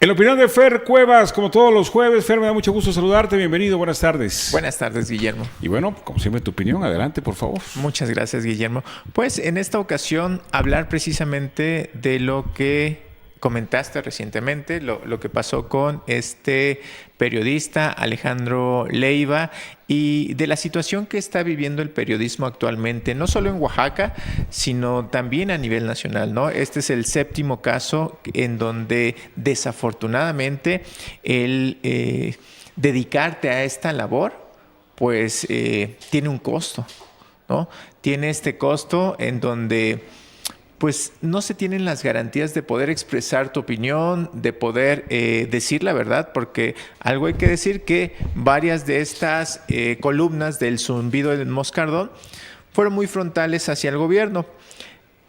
En la opinión de Fer Cuevas, como todos los jueves, Fer, me da mucho gusto saludarte. Bienvenido, buenas tardes. Buenas tardes, Guillermo. Y bueno, como siempre, tu opinión, adelante, por favor. Muchas gracias, Guillermo. Pues en esta ocasión hablar precisamente de lo que comentaste recientemente, lo que pasó con este periodista Alejandro Leiva y de la situación que está viviendo el periodismo actualmente, no solo en Oaxaca, sino también a nivel nacional, ¿no? Este es el 7º caso en donde desafortunadamente el dedicarte a esta labor, pues tiene un costo, ¿no? Tiene este costo en donde pues no se tienen las garantías de poder expresar tu opinión, de poder decir la verdad, porque algo hay que decir que varias de estas columnas del zumbido del moscardón fueron muy frontales hacia el gobierno.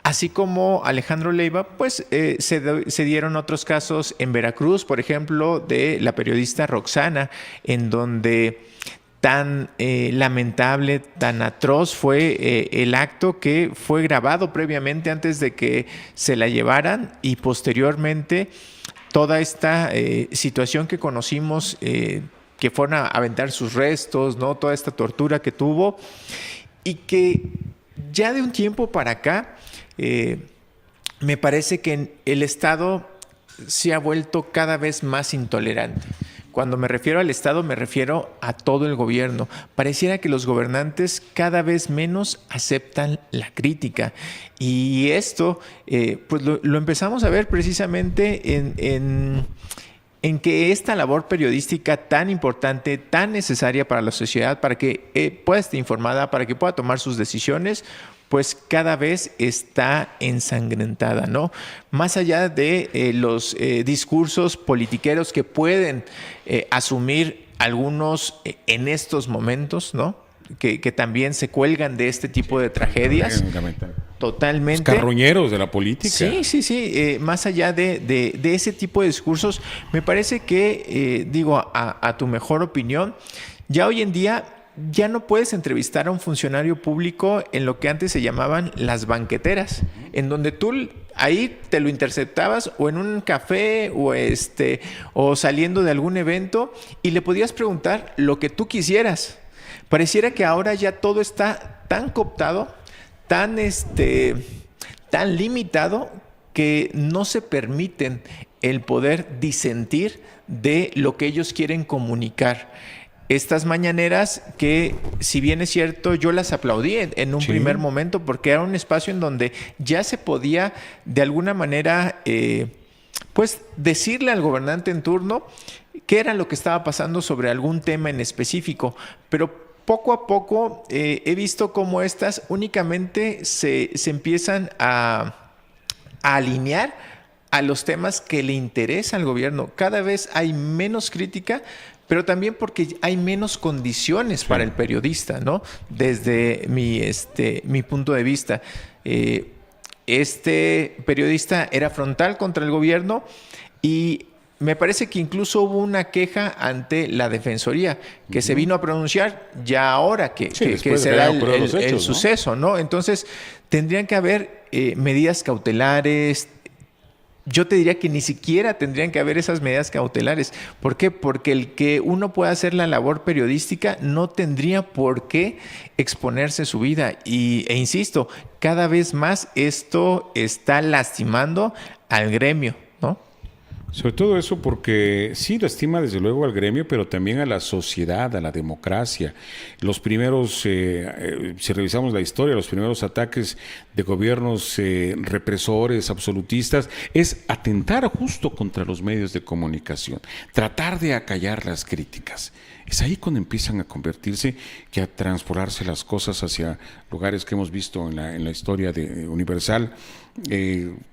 Así como Alejandro Leiva, pues se dieron otros casos en Veracruz, por ejemplo, de la periodista Roxana, en donde tan lamentable, tan atroz fue el acto que fue grabado previamente antes de que se la llevaran y posteriormente toda esta situación que conocimos, que fueron a aventar sus restos, ¿no? Toda esta tortura que tuvo y que ya de un tiempo para acá me parece que el Estado se ha vuelto cada vez más intolerante. Cuando me refiero al Estado, me refiero a todo el gobierno. Pareciera que los gobernantes cada vez menos aceptan la crítica. Y esto, pues lo empezamos a ver precisamente en que esta labor periodística tan importante, tan necesaria para la sociedad, para que pueda estar informada, para que pueda tomar sus decisiones, pues cada vez está ensangrentada, ¿no? Más allá de los discursos politiqueros que pueden asumir algunos en estos momentos, ¿no? Que también se cuelgan de este tipo de tragedias. Totalmente. Los carroñeros de la política. Sí. Más allá de ese tipo de discursos, me parece que, a tu mejor opinión, ya hoy en día ya no puedes entrevistar a un funcionario público en lo que antes se llamaban las banqueteras, en donde tú ahí te lo interceptabas o en un café o saliendo de algún evento y le podías preguntar lo que tú quisieras. Pareciera que ahora ya todo está tan cooptado, tan limitado, que no se permiten el poder disentir de lo que ellos quieren comunicar. Estas mañaneras que, si bien es cierto, yo las aplaudí en un primer momento porque era un espacio en donde ya se podía de alguna manera pues decirle al gobernante en turno qué era lo que estaba pasando sobre algún tema en específico, pero poco a poco he visto cómo estas únicamente se empiezan a alinear a los temas que le interesan al gobierno. Cada vez hay menos crítica, pero también porque hay menos condiciones para el periodista, ¿no? Desde mi punto de vista. Este periodista era frontal contra el gobierno y me parece que incluso hubo una queja ante la Defensoría que se vino a pronunciar ya ahora que se da el suceso, ¿no? Entonces, tendrían que haber medidas cautelares. Yo te diría que ni siquiera tendrían que haber esas medidas cautelares. ¿Por qué? Porque el que uno pueda hacer la labor periodística no tendría por qué exponerse su vida. E insisto, cada vez más esto está lastimando al gremio, ¿no? Sobre todo eso porque sí lastima desde luego al gremio, pero también a la sociedad, a la democracia. Los primeros, si revisamos la historia, los primeros ataques de gobiernos represores, absolutistas, es atentar justo contra los medios de comunicación, tratar de acallar las críticas. Es ahí cuando empiezan a convertirse, que a transformarse las cosas hacia lugares que hemos visto en la historia universal,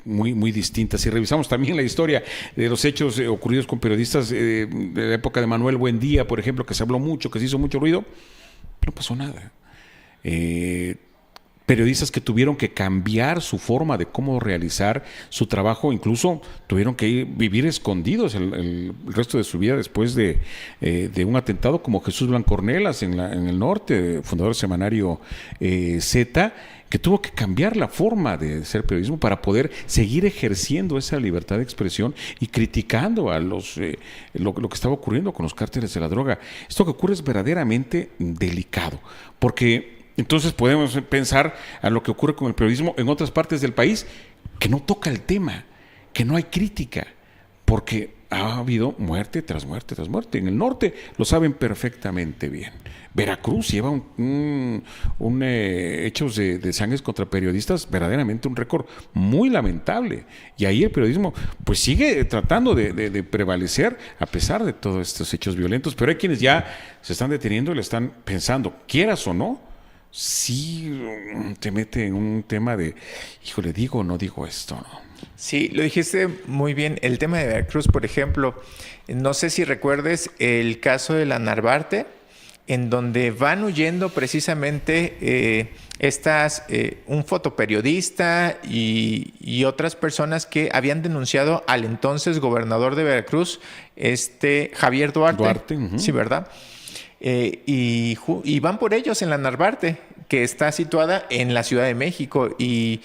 muy distintas. Si revisamos también la historia de los hechos ocurridos con periodistas de la época de Manuel Buendía, por ejemplo, que se habló mucho, que se hizo mucho ruido, no pasó nada. Periodistas que tuvieron que cambiar su forma de cómo realizar su trabajo, incluso tuvieron que vivir escondidos el resto de su vida después de un atentado, como Jesús Blanco Ornelas en el norte, fundador del semanario Z, que tuvo que cambiar la forma de hacer periodismo para poder seguir ejerciendo esa libertad de expresión y criticando a lo que estaba ocurriendo con los cárteles de la droga. Esto que ocurre es verdaderamente delicado, porque entonces podemos pensar a lo que ocurre con el periodismo en otras partes del país, que no toca el tema, que no hay crítica, porque ha habido muerte tras muerte tras muerte. En el norte lo saben perfectamente bien. Veracruz lleva hechos de sangres contra periodistas, verdaderamente un récord muy lamentable. Y ahí el periodismo pues sigue tratando de prevalecer a pesar de todos estos hechos violentos. Pero hay quienes ya se están deteniendo y le están pensando, quieras o no, sí te mete en un tema de, híjole, digo o no digo esto, ¿no? Sí, lo dijiste muy bien. El tema de Veracruz, por ejemplo, no sé si recuerdes el caso de la Narvarte, en donde van huyendo precisamente un fotoperiodista y otras personas que habían denunciado al entonces gobernador de Veracruz, Javier Duarte. Uh-huh. Sí, ¿verdad? Y van por ellos en la Narvarte, que está situada en la Ciudad de México, y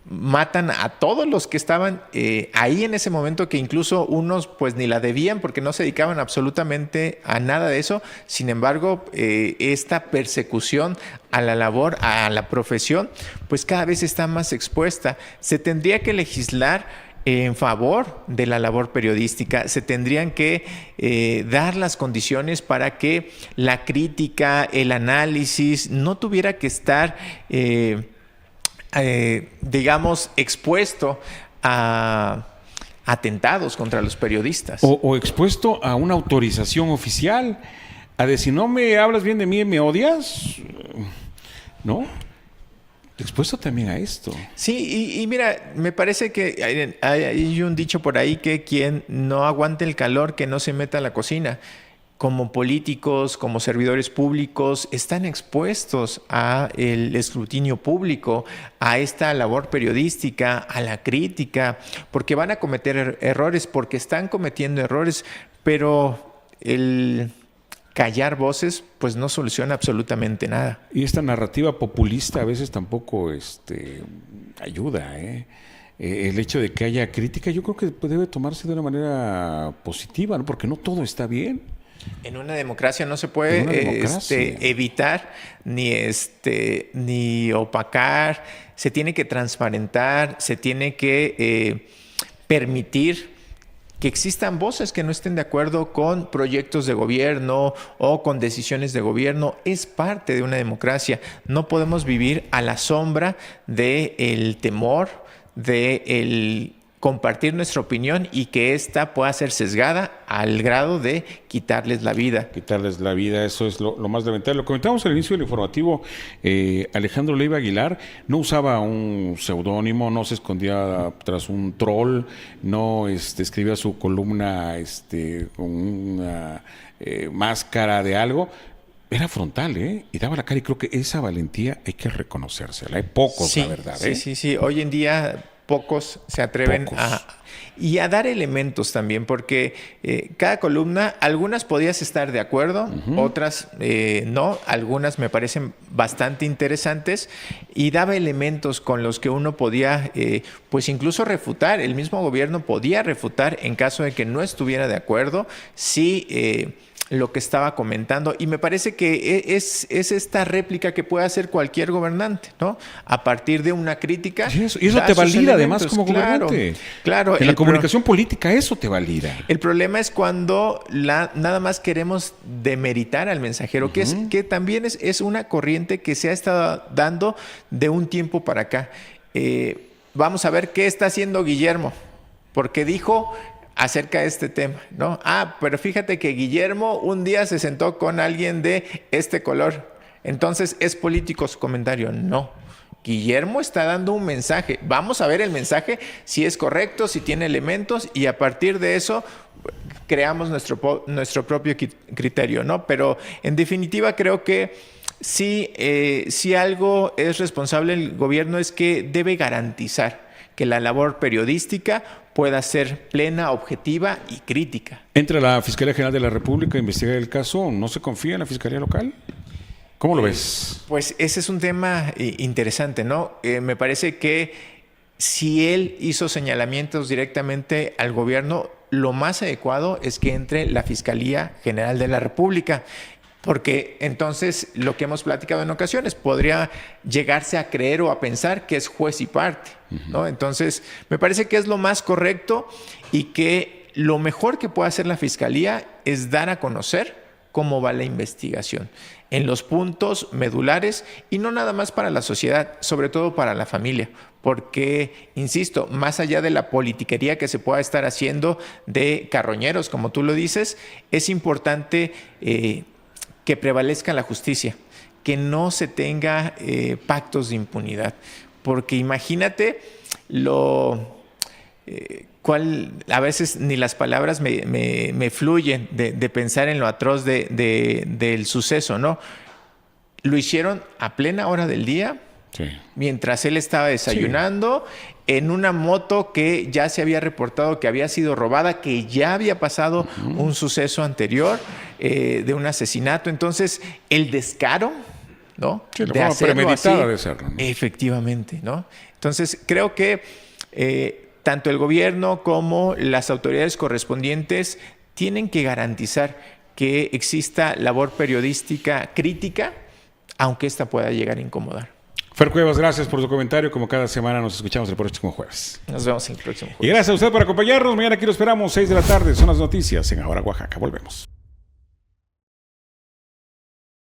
matan a todos los que estaban ahí en ese momento, que incluso unos pues ni la debían porque no se dedicaban absolutamente a nada de eso. Sin embargo, esta persecución a la labor, a la profesión, pues cada vez está más expuesta. Se tendría que legislar en favor de la labor periodística, se tendrían que dar las condiciones para que la crítica, el análisis no tuviera que estar digamos, expuesto a atentados contra los periodistas. O expuesto a una autorización oficial, a decir, si no me hablas bien de mí, ¿me odias? ¿No? Expuesto también a esto. Sí, y mira, me parece que hay un dicho por ahí que quien no aguante el calor, que no se meta a la cocina. Como políticos, como servidores públicos, están expuestos al escrutinio público, a esta labor periodística, a la crítica, porque van a cometer errores, porque están cometiendo errores, pero el callar voces pues no soluciona absolutamente nada. Y esta narrativa populista a veces tampoco ayuda, el hecho de que haya crítica, yo creo que debe tomarse de una manera positiva, ¿no? Porque no todo está bien. En una democracia no se puede evitar ni opacar, se tiene que transparentar, se tiene que permitir que existan voces que no estén de acuerdo con proyectos de gobierno o con decisiones de gobierno. Es parte de una democracia. No podemos vivir a la sombra del temor, del compartir nuestra opinión y que ésta pueda ser sesgada al grado de quitarles la vida. Quitarles la vida, eso es lo más lamentable. Lo comentamos al inicio del informativo, Alejandro Leiva Aguilar no usaba un seudónimo, no se escondía tras un troll, no escribía su columna con una máscara de algo. Era frontal, y daba la cara, y creo que esa valentía hay que reconocérsela. Hay pocos, sí, la verdad. Sí. Hoy en día pocos se atreven a dar elementos también, porque cada columna, algunas podías estar de acuerdo, uh-huh. Otras no, algunas me parecen bastante interesantes y daba elementos con los que uno podía pues incluso refutar, el mismo gobierno podía refutar en caso de que no estuviera de acuerdo, sí, lo que estaba comentando, y me parece que es esta réplica que puede hacer cualquier gobernante, ¿no? A partir de una crítica. Y eso te valida además como gobernante. Claro. En la comunicación política eso te valida. El problema es cuando nada más queremos demeritar al mensajero, uh-huh. que también es una corriente que se ha estado dando de un tiempo para acá. Vamos a ver qué está haciendo Guillermo, porque dijo acerca de este tema, ¿no? Pero fíjate que Guillermo un día se sentó con alguien de este color, entonces es político su comentario. No, Guillermo está dando un mensaje. Vamos a ver el mensaje, si es correcto, si tiene elementos, y a partir de eso creamos nuestro propio criterio, ¿no? Pero en definitiva creo que si algo es responsable el gobierno es que debe garantizar que la labor periodística pueda ser plena, objetiva y crítica. Entra la Fiscalía General de la República a investigar el caso. ¿No se confía en la Fiscalía Local? ¿Cómo lo ves? Pues ese es un tema interesante, ¿no? Me parece que si él hizo señalamientos directamente al gobierno, lo más adecuado es que entre la Fiscalía General de la República. Porque entonces lo que hemos platicado en ocasiones podría llegarse a creer o a pensar que es juez y parte, ¿no? Entonces me parece que es lo más correcto y que lo mejor que puede hacer la Fiscalía es dar a conocer cómo va la investigación en los puntos medulares y no nada más para la sociedad, sobre todo para la familia. Porque, insisto, más allá de la politiquería que se pueda estar haciendo de carroñeros, como tú lo dices, es importante que prevalezca la justicia, que no se tenga pactos de impunidad. Porque imagínate a veces ni las palabras me fluyen de pensar en lo atroz del suceso, ¿no? Lo hicieron a plena hora del día, sí, mientras él estaba desayunando, sí, en una moto que ya se había reportado que había sido robada, que ya había pasado un suceso anterior de un asesinato. Entonces, el descaro, ¿no? Sí, la forma premeditada de hacerlo, ¿no? Efectivamente, ¿no? Entonces, creo que tanto el gobierno como las autoridades correspondientes tienen que garantizar que exista labor periodística crítica, aunque esta pueda llegar a incomodar. Fer Cuevas, gracias por tu comentario. Como cada semana nos escuchamos el próximo jueves. Nos vemos el próximo jueves. Y gracias a usted por acompañarnos. Mañana aquí lo esperamos, 6 de la tarde. Son las noticias en Ahora Oaxaca. Volvemos.